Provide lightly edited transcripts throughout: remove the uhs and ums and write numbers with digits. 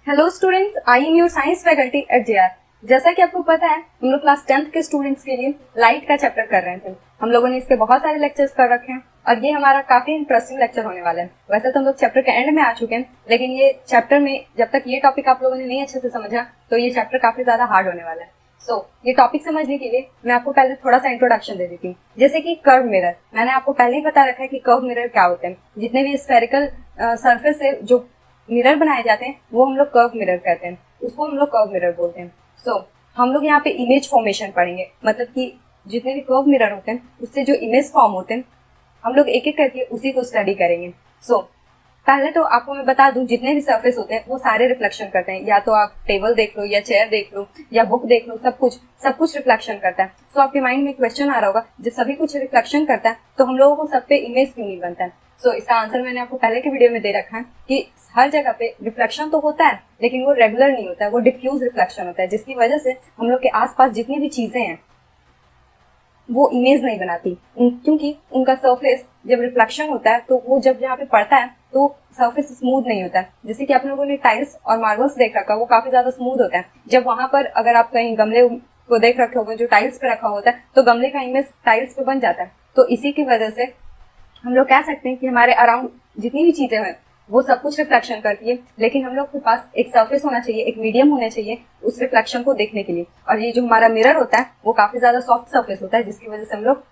Hello students, I am your science faculty at JR. जैसा कि आपको पता है, हम लोग क्लास 10th के स्टूडेंट्स के लिए लाइट का चैप्टर कर रहे थे। हम लोगों ने इसके बहुत सारे लेक्चर्स कर रखे हैं और ये हमारा काफी इंटरेस्टिंग लेक्चर होने वाला है। वैसे तो हम लोग चैप्टर के एंड में आ चुके हैं, लेकिन ये चैप्टर में जब तक ये टॉपिक आप लोगों ने नहीं अच्छे से समझा तो ये चैप्टर काफी ज्यादा हार्ड होने वाला है। ये टॉपिक समझने के लिए मैं आपको पहले थोड़ा सा इंट्रोडक्शन दे देती हूँ। जैसे कि कर्व मिरर, मैंने आपको पहले ही बता रखा है कि कर्व मिरर क्या होते हैं। जितने भी स्फेरिकल सरफेस से जो मिरर बनाए जाते हैं वो हम लोग कर्व मिरर कहते हैं, उसको हम लोग कर्व मिरर बोलते हैं। हम लोग यहाँ पे इमेज फॉर्मेशन पढ़ेंगे, मतलब कि जितने भी कर्व मिरर होते हैं उससे जो इमेज फॉर्म होते हैं हम लोग एक एक करके उसी को स्टडी करेंगे। पहले तो आपको मैं बता दूं, जितने भी सरफेस होते हैं वो सारे रिफ्लेक्शन करते हैं। या तो आप टेबल देख लो या चेयर देख लो या बुक देख लो, सब कुछ रिफ्लेक्शन करता है। आपके माइंड में क्वेश्चन आ रहा होगा, जब सभी कुछ रिफ्लेक्शन करता है तो हम लोगों को सब पे इमेज क्यों नहीं बनता है? इसका आंसर मैंने आपको पहले के वीडियो में दे रखा है कि हर जगह पे रिफ्लेक्शन तो होता है, लेकिन वो रेगुलर नहीं होता है, वो डिफ्यूज रिफ्लेक्शन होता है, जिसकी वजह से हम लोग के आसपास जितनी भी चीजें हैं वो इमेज नहीं बनाती, क्योंकि उनका सरफेस जब रिफ्लेक्शन होता है तो वो जब यहाँ पे पड़ता है तो सरफेस स्मूथ नहीं होता है। जैसे कि आप लोगों ने टाइल्स और मार्बल्स देख रखा, वो काफी ज्यादा स्मूथ होता है। जब वहां पर अगर आप कहीं गमले को देख रखे होंगे जो टाइल्स पे रखा होता है तो गमले का इमेज टाइल्स पे बन जाता है। तो इसी की वजह से हम लोग कह सकते हैं कि हमारे अराउंड जितनी भी चीजें हैं वो सब कुछ रिफ्लेक्शन करती है, लेकिन हम लोग के पास एक सरफेस होना चाहिए, एक मीडियम होना चाहिए उस रिफ्लेक्शन को देखने के लिए। और ये जो हमारा मिरर होता है वो काफी ज्यादा सॉफ्ट सरफेस होता है, जिसकी वजह से हम लोग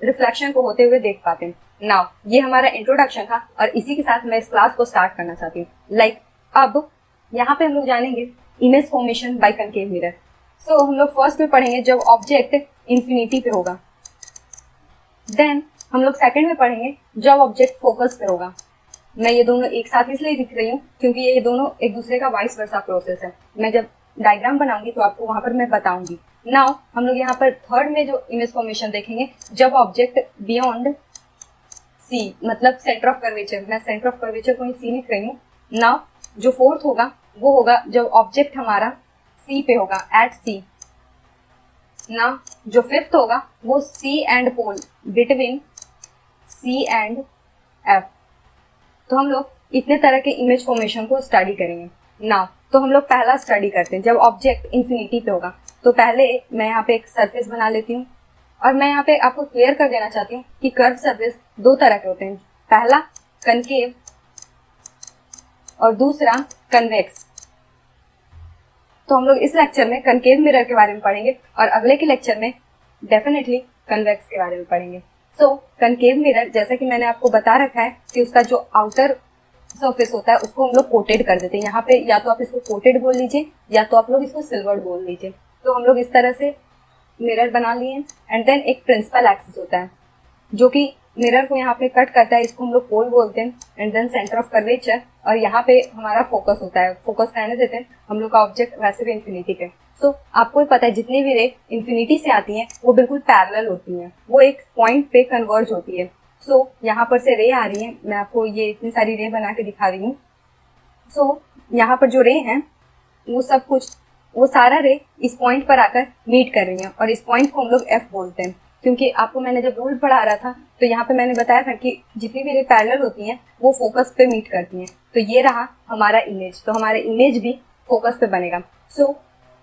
रिफ्लेक्शन को होते हुए देख पाते हैं। नाउ ये हमारा इंट्रोडक्शन था और इसी के साथ मैं इस क्लास को स्टार्ट करना चाहती हूँ। अब यहाँ पे हम लोग जानेंगे image formation by concave mirror. हम लोग फर्स्ट में पढ़ेंगे जब ऑब्जेक्ट इंफिनिटी पे होगा। देन हम लोग सेकंड में पढ़ेंगे जब ऑब्जेक्ट फोकस पे होगा। मैं ये दोनों एक साथ इसलिए लिख रही हूँ क्योंकि ये दोनों एक दूसरे का वाइस वर्सा प्रोसेस है। मैं जब डायग्राम बनाऊंगी तो आपको वहां पर मैं बताऊंगी। नाउ हम लोग यहाँ पर थर्ड में जो इमेज फॉर्मेशन देखेंगे जब ऑब्जेक्ट बियॉन्ड सी, मतलब सेंटर ऑफ कर्वेचर। मैं सेंटर ऑफ कर्वेचर को ही सी लिख रही हूँ। नाउ जो फोर्थ होगा वो होगा जब ऑब्जेक्ट हमारा सी पे होगा, एट सी। नाउ जो फिफ्थ होगा वो C and pole, between C and F. तो हम लोग इतने तरह के इमेज फॉर्मेशन को स्टडी करेंगे। नाउ तो हम लोग पहला स्टडी करते हैं जब ऑब्जेक्ट इंफिनिटी पे होगा। तो पहले मैं यहाँ पे एक सरफेस बना लेती हूँ और मैं यहाँ पे आपको क्लियर कर देना चाहती हूँ कि कर्व सरफेस दो तरह के होते हैं। पहला कनकेव और दूसरा कन्वेक्स। तो हम लोग इस लेक्चर में कनकेव मिरर के बारे में पढ़ेंगे और अगले के लेक्चर में डेफिनेटली कन्वेक्स के बारे में पढ़ेंगे। कनकेव मिरर, जैसा कि मैंने आपको बता रखा है कि उसका जो आउटर सरफेस होता है उसको हम लोग कोटेड कर देते हैं। यहाँ पे या तो आप इसको कोटेड बोल लीजिए या तो आप लोग इसको सिल्वर्ड बोल लीजिए। तो हम लोग इस तरह से मिरर बना लिए। एंड देन एक प्रिंसिपल एक्सिस होता है जो कि मिरर को यहाँ पे कट करता है, इसको हम लोग पोल बोलते हैं। And then center of curvature, और यहाँ पे हमारा फोकस होता है। फोकस रहने देते हैं, हम लोग का ऑब्जेक्ट वैसे भी इंफिनिटी पे। आपको पता है जितनी भी रे इंफिनिटी से आती हैं वो बिल्कुल पैरेलल होती हैं, वो एक पॉइंट पे कन्वर्ज होती है। यहाँ पर से रे आ रही है, मैं आपको ये इतनी सारी रे बना के दिखा रही हूँ। यहाँ पर जो रे हैं वो सारा रे इस पॉइंट पर आकर मीट कर रही है और इस पॉइंट को हम लोग एफ बोलते हैं। क्योंकि आपको मैंने जब रूल पढ़ा रहा था तो यहाँ पे मैंने बताया था कि जितनी भी रे पैरेलल होती हैं वो फोकस पे मीट करती हैं। तो ये रहा हमारा इमेज, तो हमारा इमेज भी फोकस पे बनेगा।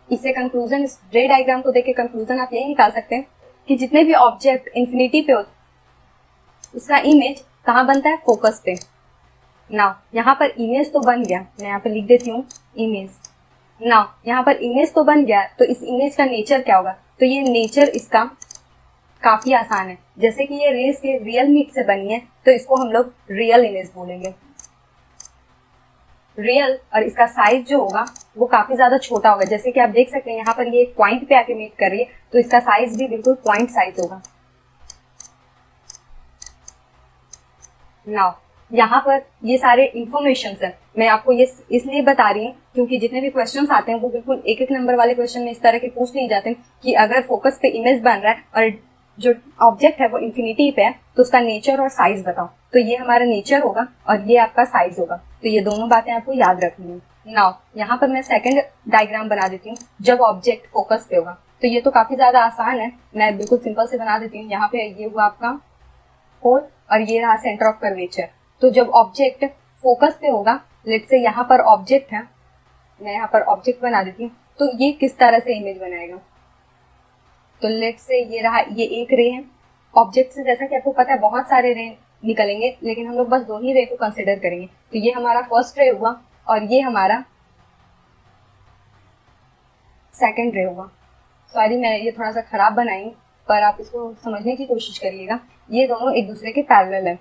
इससे कंक्लूजन, इस रे डायग्राम को देख के कंक्लूजन आप यही निकाल सकते हैं कि जितने भी ऑब्जेक्ट इंफिनिटी पे होते उसका इमेज कहाँ बनता है? फोकस पे। नाउ यहाँ पर इमेज तो बन गया, मैं यहाँ पे लिख देती हूँ इमेज। नाउ यहाँ पर इमेज तो बन गया, तो इस इमेज का नेचर क्या होगा? तो ये नेचर इसका काफी आसान है। जैसे कि ये रेस के रियल मीट से बनी है तो इसको हम लोग रियल इमेज बोलेंगे। रियल, और इसका साइज जो होगा वो काफी ज्यादा छोटा होगा। जैसे कि आप देख सकते हैं यहाँ पर ये पॉइंट पे आके मीट कर रही है तो इसका साइज भी बिल्कुल पॉइंट साइज होगा। नाउ यहाँ पर ये सारे इंफॉर्मेशन है, मैं आपको ये इसलिए बता रही हूँ क्योंकि जितने भी क्वेश्चंस आते हैं वो बिल्कुल एक एक नंबर वाले क्वेश्चन में इस तरह के पूछ लिए जाते हैं कि अगर फोकस पे इमेज बन रहा है और जो ऑब्जेक्ट है वो इंफिनिटी पे है तो उसका नेचर और साइज बताओ। तो ये हमारा नेचर होगा और ये आपका साइज होगा। तो ये दोनों बातें आपको याद रखनी है। नाउ यहाँ पर मैं सेकंड डायग्राम बना देती हूँ जब ऑब्जेक्ट फोकस पे होगा। तो ये तो काफी ज्यादा आसान है, मैं बिल्कुल सिंपल से बना देती हूँ। यहाँ पे ये हुआ आपका पोल और ये रहा सेंटर ऑफ कर्वेचर। तो जब ऑब्जेक्ट फोकस पे होगा, लेट्स से यहाँ पर ऑब्जेक्ट है मैं यहाँ पर ऑब्जेक्ट बना देती हूँ, तो ये किस तरह से इमेज बनाएगा। तो लेट से ये रहा, ये एक रे है। ऑब्जेक्ट से जैसा कि आपको पता है बहुत सारे रे निकलेंगे, लेकिन हम लोग बस 2 ही रे को कंसिडर करेंगे। तो ये हमारा फर्स्ट रे हुआ और ये हमारा सेकंड रे होगा। सॉरी मैं ये थोड़ा सा खराब बनाई हूँ, पर आप इसको समझने की कोशिश करिएगा। ये दोनों एक दूसरे के पैरेलल है।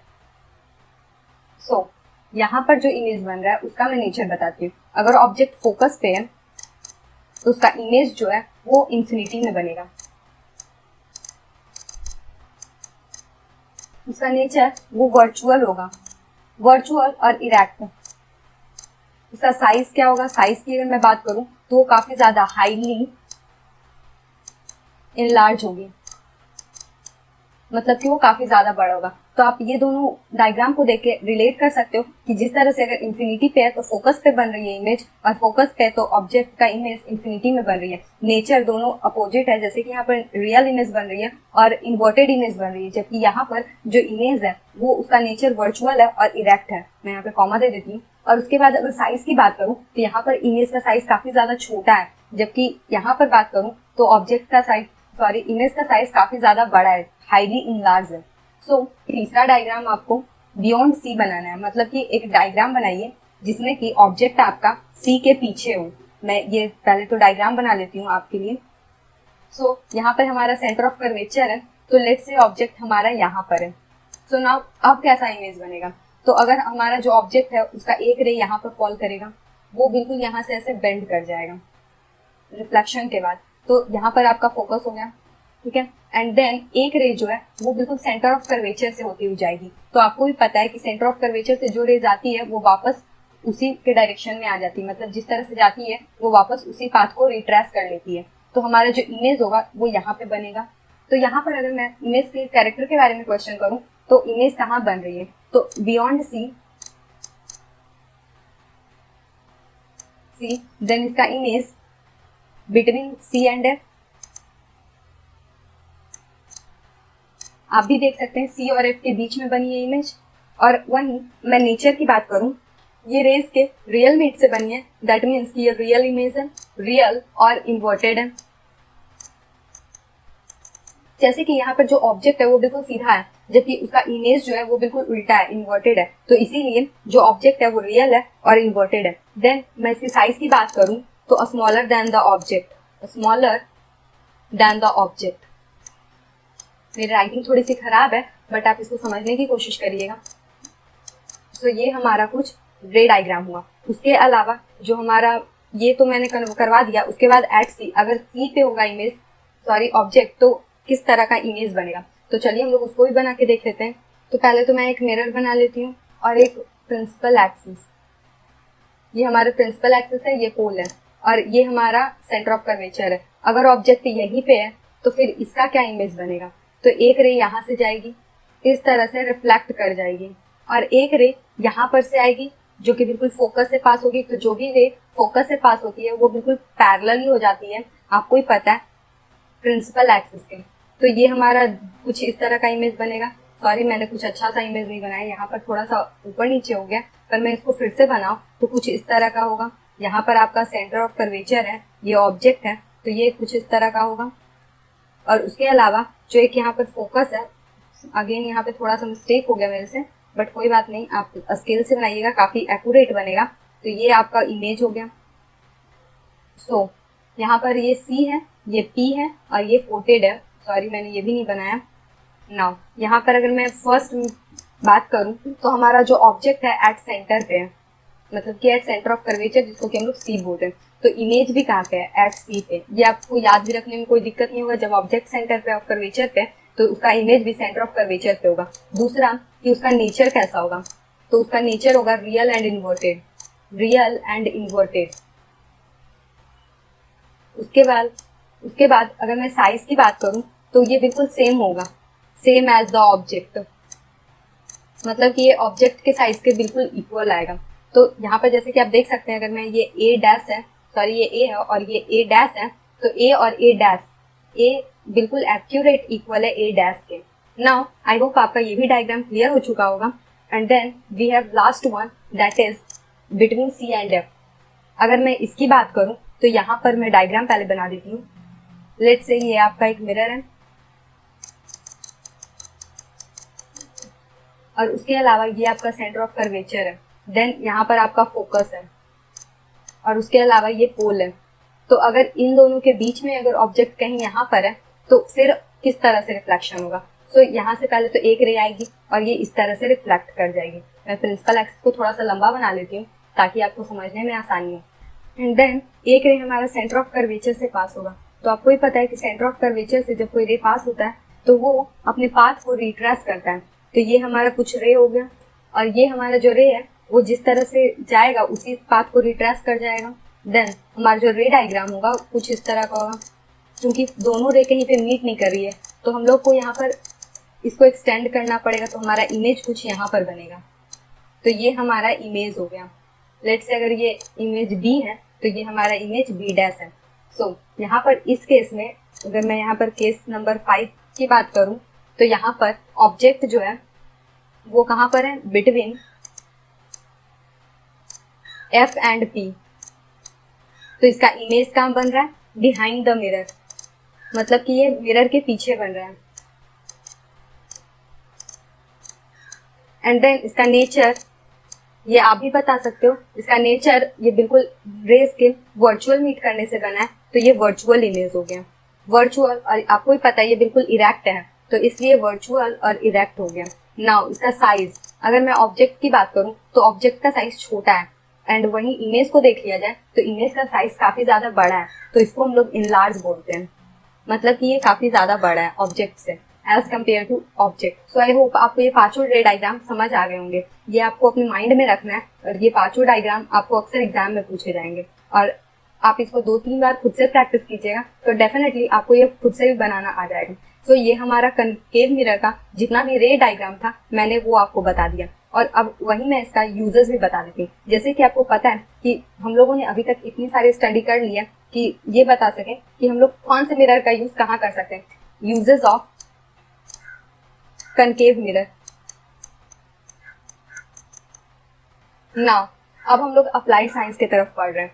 सो यहाँ पर जो इमेज बन रहा है उसका मैं नेचर बताती हूँ। अगर ऑब्जेक्ट फोकस पे है तो उसका इमेज जो है वो इंफिनिटी में बनेगा। उसका नेचर वो वर्चुअल होगा, वर्चुअल और इरेक्ट। इसका साइज क्या होगा, साइज की अगर मैं बात करूं तो वो काफी ज्यादा हाईली इनलार्ज होगी, मतलब कि वो काफी ज्यादा बड़ा होगा। तो आप ये दोनों डायग्राम को देख के रिलेट कर सकते हो कि जिस तरह से अगर इंफिनिटी पे है तो फोकस पे बन रही है इमेज, और फोकस पे तो ऑब्जेक्ट का इमेज इंफिनिटी में बन रही है। नेचर दोनों अपोजिट है, जैसे कि यहाँ पर रियल इमेज बन रही है और इन्वर्टेड इमेज बन रही है, जबकि यहाँ पर जो इमेज है वो उसका नेचर वर्चुअल है और इरेक्ट है। मैं यहाँ पे कॉमा दे देती हूँ। और उसके बाद अगर साइज की बात करूँ तो यहाँ पर इमेज का साइज काफी ज्यादा छोटा है, जबकि यहाँ पर बात करूँ तो ऑब्जेक्ट का साइज इमेज का साइज काफी ज्यादा बड़ा है, हाईली इनलार्ज है। सो तीसरा डायग्राम आपको बियॉन्ड सी बनाना है, मतलब कि एक डायग्राम बनाइए जिसमें कि ऑब्जेक्ट आपका सी के पीछे हो। मैं ये पहले तो डायग्राम बना लेती हूँ आपके लिए। सो यहाँ पर हमारा सेंटर ऑफ कर्वेचर है, तो लेट्स से ऑब्जेक्ट हमारा यहाँ पर है। सो नाउ अब कैसा इमेज बनेगा, तो अगर हमारा जो ऑब्जेक्ट है उसका एक रे यहाँ पर फॉल करेगा, वो बिल्कुल यहाँ से ऐसे बेंड कर जाएगा रिफ्लेक्शन के बाद। तो यहाँ पर आपका फोकस हो गया, ठीक है। एंड देन एक रे जो है वो बिल्कुल सेंटर ऑफ कर्वेचर से होती हुई जाएगी। तो आपको भी पता है कि सेंटर ऑफ कर्वेचर से जो रेज आती है वो वापस उसी के डायरेक्शन में आ जाती है, मतलब जिस तरह से जाती है वो वापस उसी पाथ को रिट्रेस कर लेती है। तो हमारा जो इमेज होगा वो यहाँ पे बनेगा। तो यहाँ पर अगर मैं इमेज के कैरेक्टर के बारे में क्वेश्चन करूँ तो इमेज कहाँ बन रही है, तो बियॉन्ड सी, देन इसका image between C and F. आप भी देख सकते हैं सी और एफ के बीच में बनी है इमेज। और वहीं मैं नेचर की बात करूं, ये रेज के रियल मीट से बनी है, दैट मीन्स कि ये रियल इमेज है, रियल और इन्वर्टेड है। जैसे कि यहाँ पर जो ऑब्जेक्ट है वो बिल्कुल सीधा है, जबकि उसका इमेज जो है वो बिल्कुल उल्टा है, इन्वर्टेड है। तो इसीलिए जो ऑब्जेक्ट है वो रियल है और इन्वर्टेड है। देन मैं इसकी साइज की बात करूं तो smaller than the object, smaller than the object. मेरी राइटिंग थोड़ी सी खराब है, बट आप इसको समझने की कोशिश करिएगा। तो ये हमारा कुछ रे डायग्राम हुआ। उसके अलावा जो हमारा ये तो मैंने करवा दिया। उसके बाद एट सी, अगर सी पे होगा इमेज ऑब्जेक्ट, तो किस तरह का इमेज बनेगा। तो चलिए हम लोग उसको भी बना के देख लेते हैं। तो पहले तो मैं एक मिरर बना लेती हूँ और एक प्रिंसिपल एक्सिस। ये हमारा प्रिंसिपल एक्सिस है, ये पोल है, और ये हमारा सेंटर ऑफ कर्वेचर है। अगर ऑब्जेक्ट यहीं पे है तो फिर इसका क्या इमेज बनेगा, तो एक रे यहाँ से जाएगी, इस तरह से रिफ्लेक्ट कर जाएगी, और एक रे यहाँ पर से आएगी जो कि बिल्कुल फोकस से पास होगी। तो जो भी रे फोकस से पास होती है वो बिल्कुल पैरेलल ही हो जाती है, आपको ही पता है, प्रिंसिपल एक्सिस के। तो ये हमारा कुछ इस तरह का इमेज बनेगा। सॉरी मैंने कुछ अच्छा सा इमेज नहीं बनाया, यहाँ पर थोड़ा सा ऊपर नीचे हो गया, पर मैं इसको फिर से बनाऊं तो कुछ इस तरह का होगा। यहाँ पर आपका सेंटर ऑफ कर्वेचर है, ये ऑब्जेक्ट है, तो ये कुछ इस तरह का होगा। और उसके अलावा जो एक यहाँ पर फोकस है, अगेन यहाँ पे थोड़ा सा मिस्टेक हो गया मेरे से, बट कोई बात नहीं, आप स्केल से बनाइएगा, काफी एक्यूरेट बनेगा। तो ये आपका इमेज हो गया। सो यहाँ पर ये सी है, ये पी है और ये कोटेड है। सॉरी मैंने ये भी नहीं बनाया। नाउ यहाँ पर अगर मैं फर्स्ट बात करूँ तो हमारा जो ऑब्जेक्ट है एट सेंटर पे है, मतलब कि एट सेंटर ऑफ कर्वेचर, जिसको कि हम लोग सी बोलते हैं। तो इमेज भी कहाँ पे है, एट सी पे। ये आपको याद भी रखने में कोई दिक्कत नहीं होगा। जब ऑब्जेक्ट सेंटर पे ऑफ कर्वेचर पे तो उसका इमेज भी सेंटर ऑफ कर्वेचर पे होगा। दूसरा कि उसका नेचर कैसा होगा, तो उसका नेचर होगा real and inverted, real and inverted. उसके बाद अगर मैं साइज की बात करूं तो ये बिल्कुल सेम होगा, सेम एज द ऑब्जेक्ट, मतलब कि ये ऑब्जेक्ट के साइज के बिल्कुल इक्वल आएगा। तो यहाँ पर जैसे कि आप देख सकते हैं, अगर मैं ये ए डैश है, सॉरी ये ए है और ये ए डैश है, तो ए और ए डैश, ए बिल्कुल एक्यूरेट इक्वल है ए डैश के। नाउ आई होप आपका ये भी डायग्राम क्लियर हो चुका होगा। And then we have last one, that is between C and F. अगर मैं इसकी बात करूं तो यहाँ पर मैं डायग्राम पहले बना देती हूँ। लेट्स से ये आपका एक मिरर है और उसके अलावा ये आपका सेंटर ऑफ कर्वेचर है। देन यहाँ पर आपका फोकस है और उसके अलावा ये पोल है। तो अगर इन दोनों के बीच में अगर ऑब्जेक्ट कहीं यहाँ पर है तो फिर किस तरह से रिफ्लेक्शन होगा। सो यहाँ से पहले तो एक रे आएगी और ये इस तरह से रिफ्लेक्ट कर जाएगी। मैं प्रिंसिपल एक्सिस को थोड़ा सा लंबा बना लेती हूँ ताकि आपको समझने में आसानी हो। एंड देन एक रे हमारा सेंटर ऑफ कर्वेचर से पास होगा। तो आपको ही पता है कि सेंटर ऑफ कर्वेचर से जब कोई रे पास होता है तो वो अपने पाथ को रिट्रेस करता है। तो ये हमारा कुछ रे हो गया और ये हमारा जो रे है वो जिस तरह से जाएगा उसी पाथ को रिट्रेस कर जाएगा। देन हमारा जो रे डायग्राम होगा कुछ इस तरह का होगा। क्योंकि दोनों रे कहीं पे मीट नहीं कर रही है तो हम लोग को यहाँ पर इसको एक्सटेंड करना पड़ेगा। तो हमारा इमेज कुछ यहाँ पर बनेगा। तो ये हमारा इमेज हो गया। लेट्स से अगर ये इमेज बी है तो ये हमारा इमेज बी डैश है। सो यहाँ पर इस केस में अगर मैं यहाँ पर केस नंबर 5 की बात करूं तो यहाँ पर ऑब्जेक्ट जो है वो कहाँ पर है, बिटवीन F एंड P। तो इसका इमेज कहाँ बन रहा है, बिहाइंड द मिरर, मतलब कि ये मिरर के पीछे बन रहा है। एंड देन इसका नेचर ये आप भी बता सकते हो। इसका नेचर ये बिल्कुल रेस के वर्चुअल मीट करने से बना है तो ये वर्चुअल इमेज हो गया। वर्चुअल और आपको ही पता है ये बिल्कुल इरेक्ट है तो इसलिए वर्चुअल और इरेक्ट हो गया। नाउ इसका साइज, अगर मैं ऑब्जेक्ट की बात करूं तो ऑब्जेक्ट का साइज छोटा है एंड वहीं इमेज को देख लिया जाए तो इमेज का साइज काफी ज्यादा बड़ा है तो इसको हम लोग इनलार्ज बोलते हैं। मतलब कि ये काफी ज्यादा बड़ा है ऑब्जेक्ट से as compare to object. So I hope आपको ये पांचों रे डायग्राम समझ आ गए होंगे। ये आपको अपने माइंड में रखना है और ये पांचों डायग्राम आपको अक्सर एग्जाम में पूछे जाएंगे और आप इसको 2-3 बार खुद से प्रैक्टिस कीजिएगा तो डेफिनेटली आपको ये खुद से भी बनाना आ जाएगा। सो ये हमारा कनकेव मिरर का जितना भी रे डायग्राम था मैंने वो आपको बता दिया और अब वही मैं इसका यूजेस भी बता देती हूँ। जैसे कि आपको पता है कि हम लोगों ने अभी तक इतनी सारी स्टडी कर ली है कि ये बता सके कि हम लोग कौन से मिरर का यूज कहाँ कर सकते हैं। Uses of concave mirror. Now अब हम लोग अप्लाइड साइंस की तरफ पढ़ रहे हैं।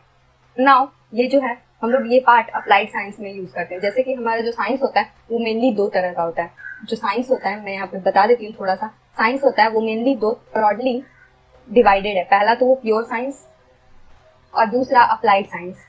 नाउ ये जो है हम लोग ये पार्ट अप्लाइड साइंस में यूज करते हैं। जैसे कि हमारा जो साइंस होता है वो मेनली 2 तरह का होता है। जो साइंस होता है मैं यहाँ पे बता देती हूँ थोड़ा सा। साइंस होता है वो मेनली 2 ब्रॉडली डिवाइडेड है। पहला तो वो प्योर साइंस और दूसरा applied science.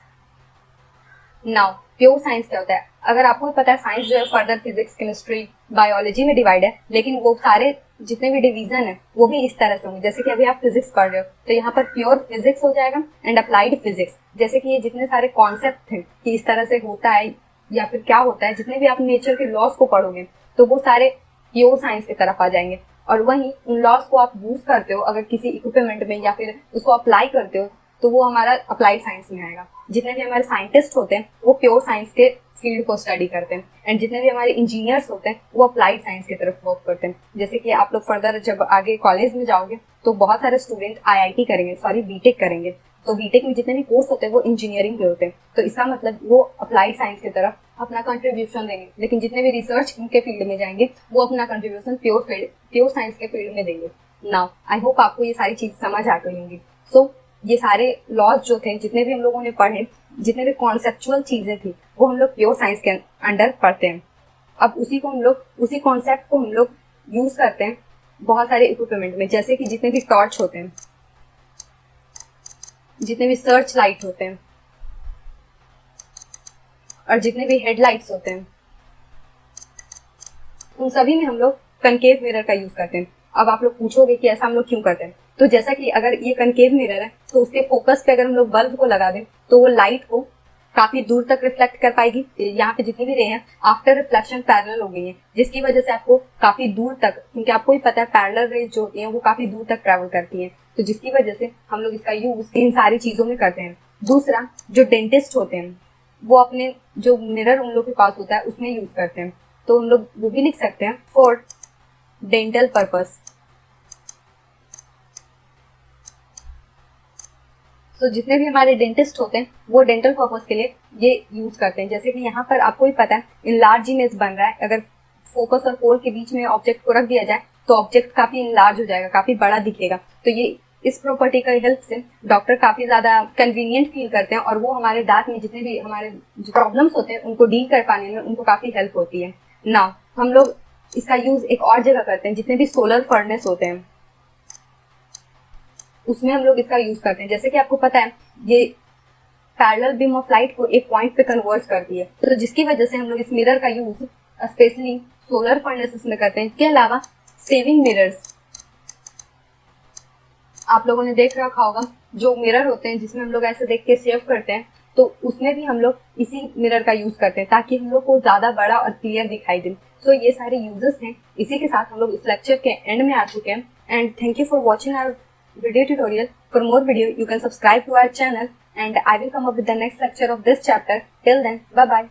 Now pure science क्या होता है, अगर आपको पता है साइंस जो है फर्दर फिजिक्स, केमिस्ट्री, बायोलॉजी में डिवाइड है, लेकिन वो सारे जितने भी डिवीजन है वो भी इस तरह से होंगे। जैसे कि अभी आप फिजिक्स पढ़ रहे हो तो यहाँ पर प्योर फिजिक्स हो जाएगा एंड अप्लाइड फिजिक्स। जैसे कि ये जितने सारे कॉन्सेप्ट थे कि इस तरह से होता है या फिर क्या होता है, जितने भी आप नेचर के लॉस को पढ़ोगे तो वो सारे प्योर साइंस की तरफ आ जाएंगे। और वहीं उन लॉस को आप यूज करते हो अगर किसी इक्विपमेंट में या फिर उसको अप्लाई करते हो तो वो हमारा अप्लाइड साइंस में आएगा। जितने भी हमारे साइंटिस्ट होते हैं वो प्योर साइंस के फील्ड को स्टडी करते हैं एंड जितने भी हमारे इंजीनियर्स होते हैं वो अप्लाइड साइंस की तरफ वर्क करते हैं। जैसे कि आप लोग फर्दर जब आगे कॉलेज में जाओगे तो बहुत सारे स्टूडेंट आईआईटी करेंगे, बीटेक करेंगे। तो बीटेक में जितने भी कोर्स होते हैं वो इंजीनियरिंग के होते हैं। तो इसका मतलब वो अप्लाइड साइंस की तरफ अपना कंट्रीब्यूशन देंगे। लेकिन जितने भी रिसर्च के फील्ड में जाएंगे वो अपना कंट्रीब्यूशन प्योर साइंस के फील्ड में देंगे। नाउ आई होप आपको ये सारी चीज समझ आ गई होंगी। सो ये सारे लॉज जो थे जितने भी हम लोगों ने पढ़े, जितने भी कॉन्सेप्चुअल चीजें थी वो हम लोग प्योर साइंस के अंडर पढ़ते हैं। अब उसी कॉन्सेप्ट को हम लोग यूज करते हैं बहुत सारे इक्विपमेंट में। जैसे कि जितने भी टॉर्च होते हैं, जितने भी सर्च लाइट होते हैं और जितने भी हेडलाइट्स होते हैं, उन सभी में हम लोग कनकेव मिरर का यूज करते हैं। अब आप लोग पूछोगे कि ऐसा हम लोग क्यों करते हैं। तो जैसा कि अगर ये कनकेव मिरर है तो उसके फोकस पे अगर हम लोग बल्ब को लगा दें तो वो लाइट को काफी दूर तक रिफ्लेक्ट कर पाएगी। यहाँ पे जितनी भी रे हैं आफ्टर रिफ्लेक्शन पैरेलल हो गई है, जिसकी वजह से आपको काफी दूर तक, क्योंकि आपको ही पता है पैरेलल रेज जो होती हैं वो काफी दूर तक ट्रेवल करती हैं, तो जिसकी वजह से हम लोग इसका यूज इन सारी चीजों में करते हैं। दूसरा, जो डेंटिस्ट होते हैं वो अपने जो मिरर उन लोग के पास होता है उसमें यूज करते हैं। तो हम लोग वो भी लिख सकते हैं फॉर डेंटल पर्पस। तो जितने भी हमारे डेंटिस्ट होते हैं वो डेंटल पर्पस के लिए ये यूज करते हैं। जैसे कि यहाँ पर आपको ही पता है इनलार्ज इमेज बन रहा है। अगर फोकस और पोल के बीच में ऑब्जेक्ट को रख दिया जाए तो ऑब्जेक्ट काफी इनलार्ज हो जाएगा, काफी बड़ा दिखेगा। तो ये इस प्रॉपर्टी का हेल्प से डॉक्टर काफी ज्यादा कन्वीनियंट फील करते हैं और वो हमारे दांत में जितने भी हमारे प्रॉब्लम्स होते हैं उनको डील कर पाने में उनको काफी हेल्प होती है। नाउ हम लोग इसका यूज एक और जगह करते हैं, जितने भी सोलर फर्नेस होते हैं उसमें हम लोग इसका यूज करते हैं। जैसे कि आपको पता है ये पैरेलल बीम ऑफ लाइट को एक पॉइंट पे कन्वर्ट करती है, तो जिसकी वजह से हम लोग इस मिरर का यूज स्पेशली सोलर फर्नेसेस में करते हैं। इसके अलावा सेविंग मिरर्स आप लोगों ने देख रखा होगा, जो मिरर होते हैं जिसमें हम लोग ऐसे देख के सेव करते हैं, तो उसमें भी हम लोग इसी मिरर का यूज करते हैं ताकि हम लोग को ज्यादा बड़ा और क्लियर दिखाई दे। सो ये सारे यूजेस हैं। इसी के साथ हम लोग इस लेक्चर के एंड में आ चुके हैं and thank you for watching our video tutorial. For more video, you can subscribe to our channel and I will come up with the next lecture of this chapter. Till then, bye bye.